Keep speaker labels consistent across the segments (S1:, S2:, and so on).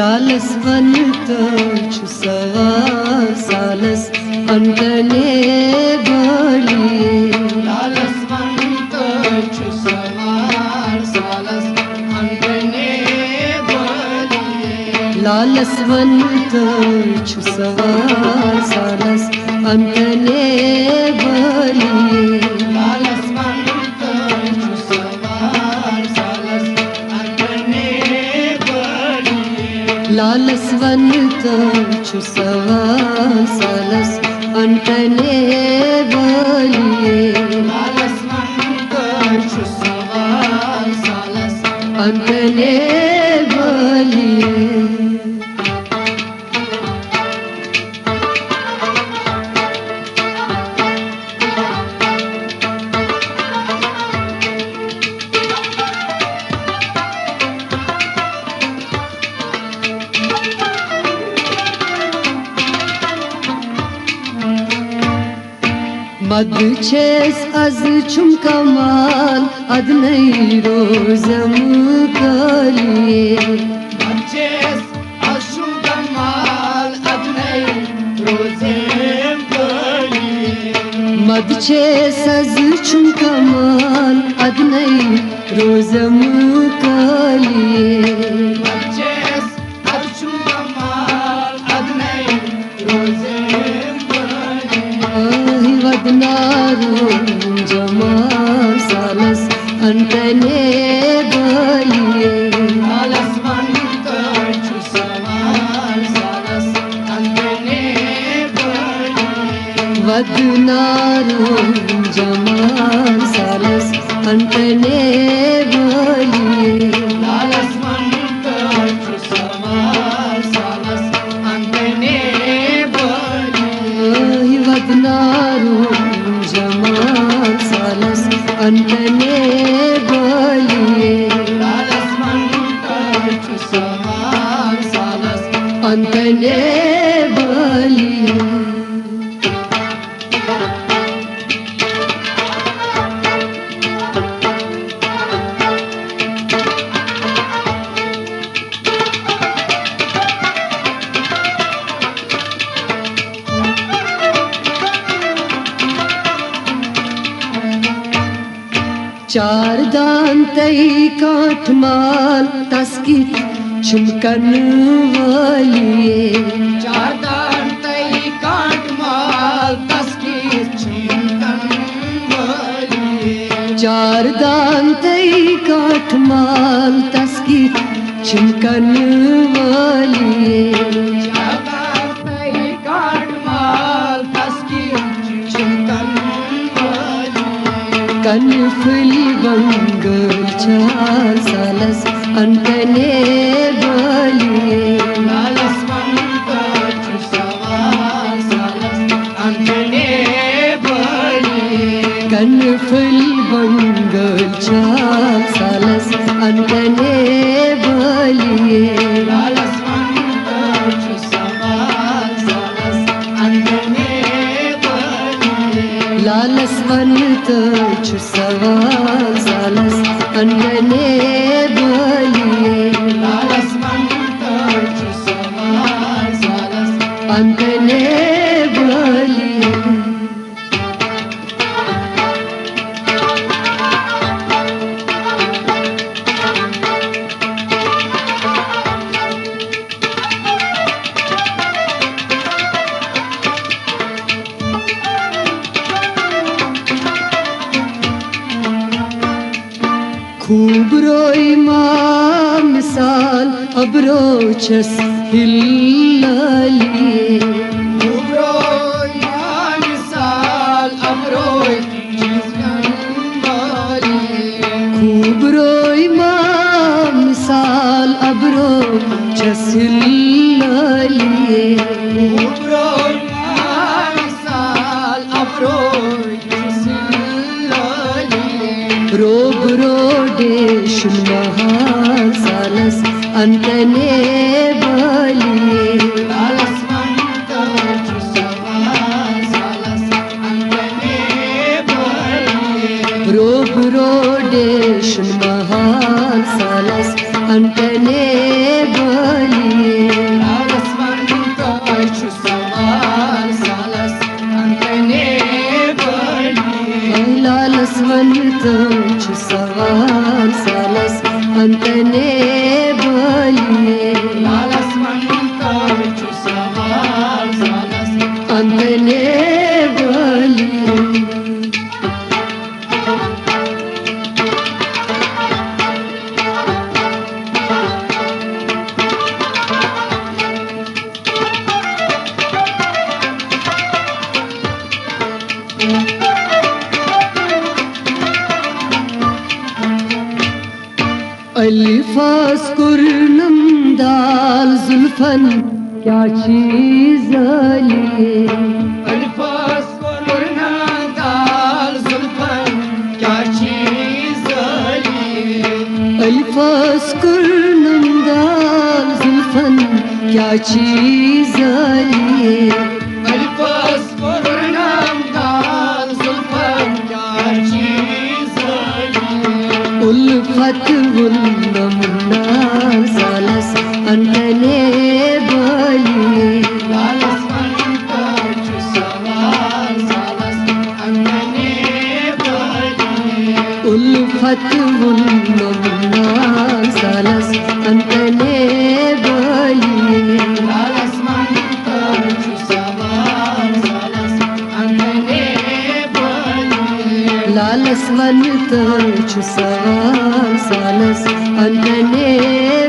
S1: Lalas vantaču savas salas antane bali.
S2: Lalas vantaču savas salas antane bali.
S1: Lalas vantaču savas salas antane bali.
S2: Lalas vantaču savas salas antane bali.
S1: Lalas vantaču savas salas antane bali.
S2: Lalas vantaču savas salas
S1: antane bali. Madçes az çum kamal adnay rozam kali.
S2: Madçes aşum kamal adnay rozem kali.
S1: Madçes az çum kamal adnay rozam kali.
S2: Madçes aşum kamal adnay rozem kali.
S1: Ahi vadnarum jamal salas antane bali.
S2: Lalas vantaču savas salas antane bali.
S1: Vadnarum jamal salas antane bali.
S2: Lalas vantaču savas salas antane bali.
S1: Ahi vadnarum jamal salas antane bali.
S2: Lalas vantaču savas salas
S1: Antane bali. चार दांतई काठमाल तस्कित चुमकन वाली.
S2: चार दांतई काठमाल तस्कीर चिंतन वाली.
S1: चार दांतई काठमाल तस्कित चुमकन वाली.
S2: चार दांतई काठमाल तस्कीर चिंतन वाली.
S1: कनफली बंगल चार सालस antane bali.
S2: Lalas vantaču savas salas antane bali.
S1: कनफल बंगल चार सालस antane bali.
S2: Lalas vantaču savas salas antane bali.
S1: Lalas vantaču savas salas antane bali.
S2: Lalas vantaču savas salas
S1: antane bali. खूब रोई माँ मिसाल अब रोचस हिल्लाली.
S2: Ubroy misal abroy chizgan bali.
S1: खूब रोई माँ मिसाल अब रोचस हिल्लाली.
S2: Ubroy misal abroy chizgan bali.
S1: रोब रोडेशुन Mahal सालस antane bali.
S2: Lalas vantaču savas salas antane bali.
S1: रोब रोडेशुन महाल सालस antane bali. जुल्फन क्या चीज लिए
S2: अल्फास कुर्नादाल जुल्फन क्या चीज लिए
S1: अल्फास कुर्नंदाल जुल्फन क्या चीज लिए
S2: अल्फास कुर्नादाल जुल्फन क्या चीज लिए
S1: उल्फत उन्नमुन्ना सालस अंतने बलिए
S2: लालस मंतर सवाल सालस अंगने बलिए
S1: उल्फत उन्नमुन्ना सालस अंतने बलिए
S2: लालस मंतर सवाल सालस अंगने बलिए
S1: लालसवन तर्च सवाल सालस अंतने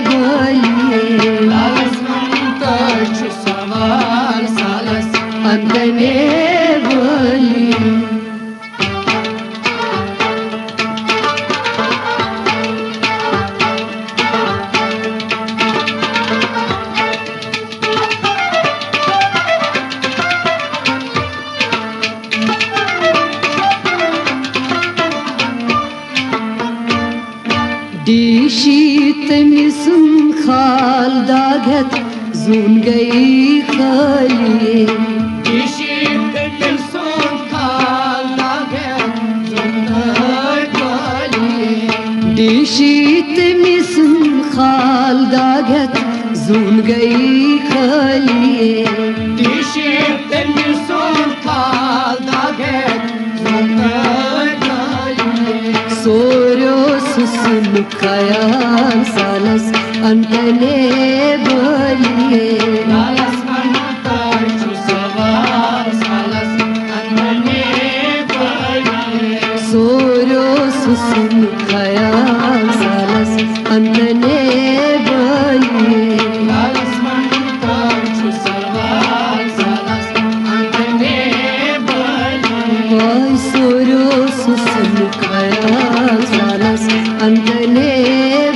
S1: बलिए
S2: लालस मंतर सवाल सालस
S1: अंतने बलिए डीशीत मिसुन खाल दागत जून गई खालिए
S2: इशित मिलसुन खाल दागत जुन्नत बलिए
S1: डीशीत मिसुन खाल दागत जून गई खालिए
S2: इशित मिलसुन खाल दागत जुन्नत बलिए
S1: सोरो सुसुन खयाल सालस अंतने बलिए
S2: लालस मंतर सवाल सालस अंगने बलिए
S1: सोरो सुसुन खयाल सालस अंतने बलिए
S2: लालस मंतर सवाल सालस अंगने बलिए
S1: वाय सोरो सुसुन खयाल सालस अंतने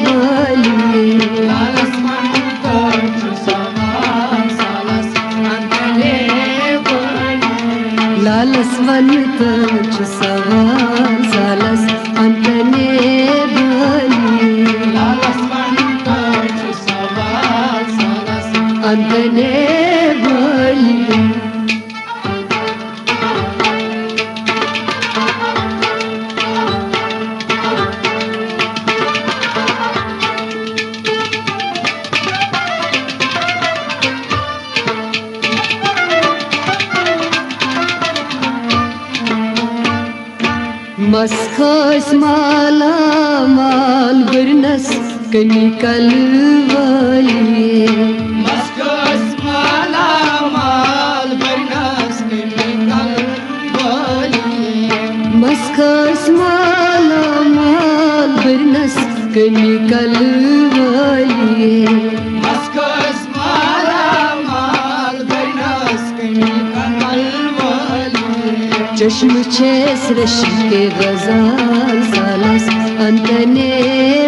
S1: बलिए
S2: लालस मंतर सवाल सालस अंगने बलिए
S1: लालसवन तर्च सवाल सालस अंतने बलिए
S2: लालस मंतर सवाल सालस
S1: अंतने बलिए मस्खस माला माल बरनस कनिकल वालिए
S2: मस्कस माला माल बरनस निकल बलिए
S1: मस्खस माला माल बरनस कनिकल वालिए
S2: मस्कस माला माल बरनस निकल बलिए
S1: चश्म छेस रश के गजाल सालस अंतने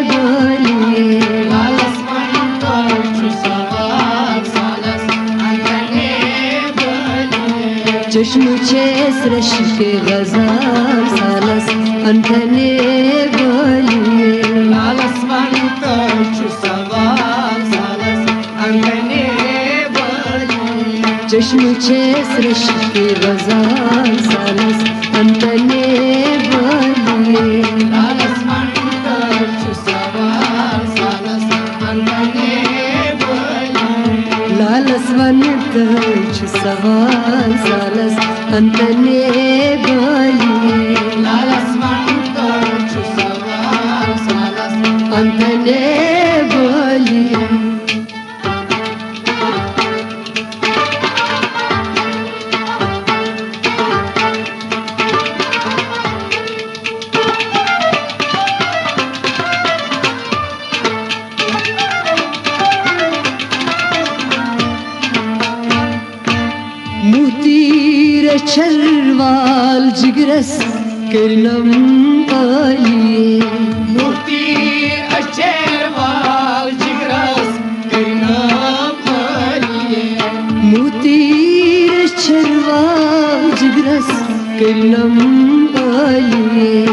S1: बलिए
S2: लालस मंतर सवाल सालस अंगने बलिए
S1: चश्म छेस रश के गजाल सालस अंतने बलिए
S2: लालस मंतर सवाल सालस अंगने बलिए
S1: चश्म छेस रश के गजाल सालस अंतने बलिए
S2: लालस मंतर सवाल सालस अंगने बलिए
S1: लालसवन तर्च सवाल सालस अंतने बलिए
S2: लालस मंतर सवाल सालस
S1: अंतने बलिए मुतीर छलवाल जिगरस करनम आलिए
S2: मूर्ति अशेरवाल जिगरस करना
S1: kırnam aliye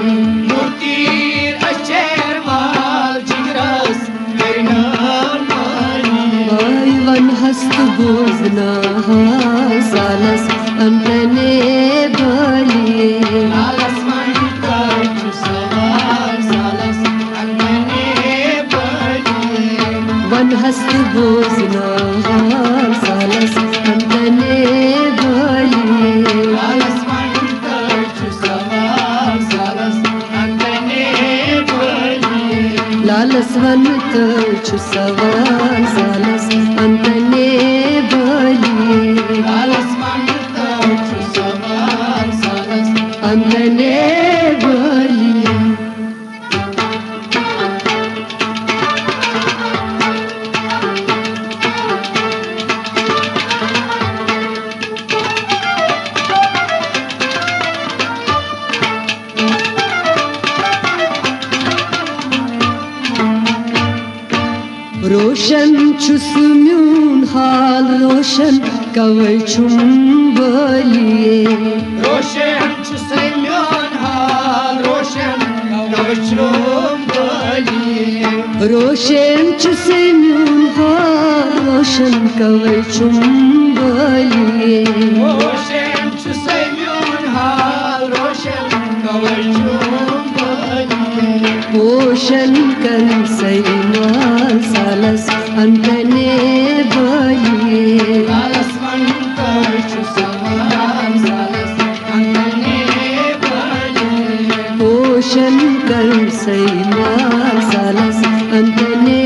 S2: Mutir aşer mal cigras kırnam aliye
S1: Ayvan hast bozna salas antane baliye
S2: Salas mantar çu savar salas antane baliye
S1: Van hast bozna salas antane baliye
S2: Salas mantar çu savar salas antane baliye
S1: लालसवंत छु सवार सालस अंतने बलिए
S2: Salas mantar çu savar salas
S1: अंतने बलिए रोशन चुस्म्यून हाल रोशन कवै छुम बलिए
S2: Roşen çu semyon hal roşen kavuşum baliye
S1: रोशन चुस्म्यून हाल रोशन कवै छुम बलिए
S2: Roşen çu semyon hal roşen kavuşum baliye
S1: पोषण कर सैमाल सालस अंतने बलिए
S2: Salas mantar çu savar salas antane baliye
S1: पोषण कर सैमाल सालस अंतने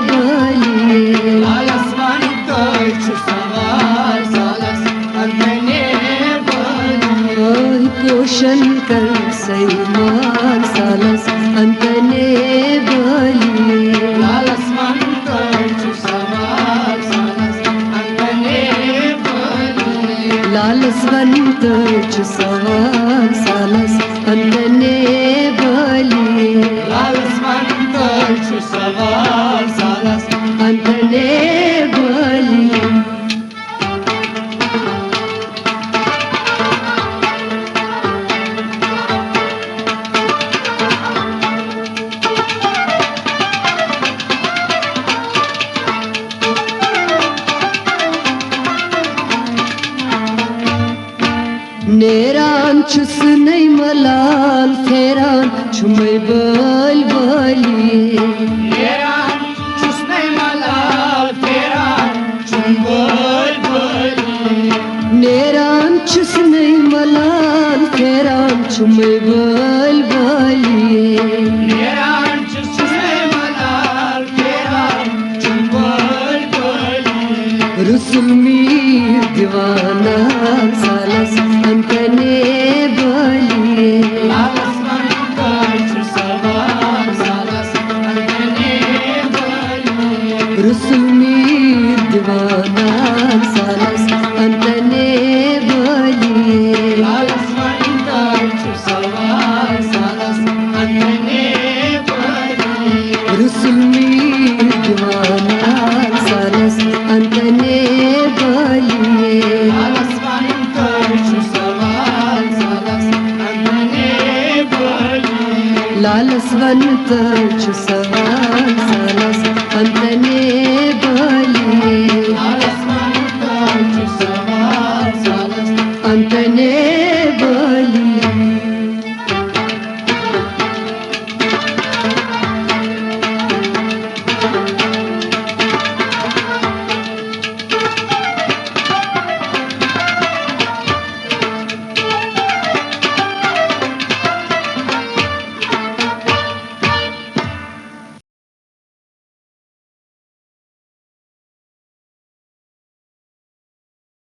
S1: बलिए
S2: Salas mantar çu savar salas antane baliye
S1: पोषण कर सैमाल सालस अंतने बलिए
S2: Salas mantar çu savar salas antane baliye
S1: लालसवंत छु सवार सालस अंतने बलिए
S2: Salas mantar çu savar salas
S1: अंतने बलिए नेरान छुस नहीं मलाल फेरान छुमै बल बलिए
S2: Yeran çusne malal feran çumbul baliye
S1: नेरान छुस नहीं मलाल फेरान छुमै बल बलिए
S2: Yeran çusne malal feran çumbul baliye
S1: रुसुल Mir दीवाना सालस अंतने बलिए
S2: Salas mantar çu savar salas antane baliye
S1: रुसुल Mir दीवाना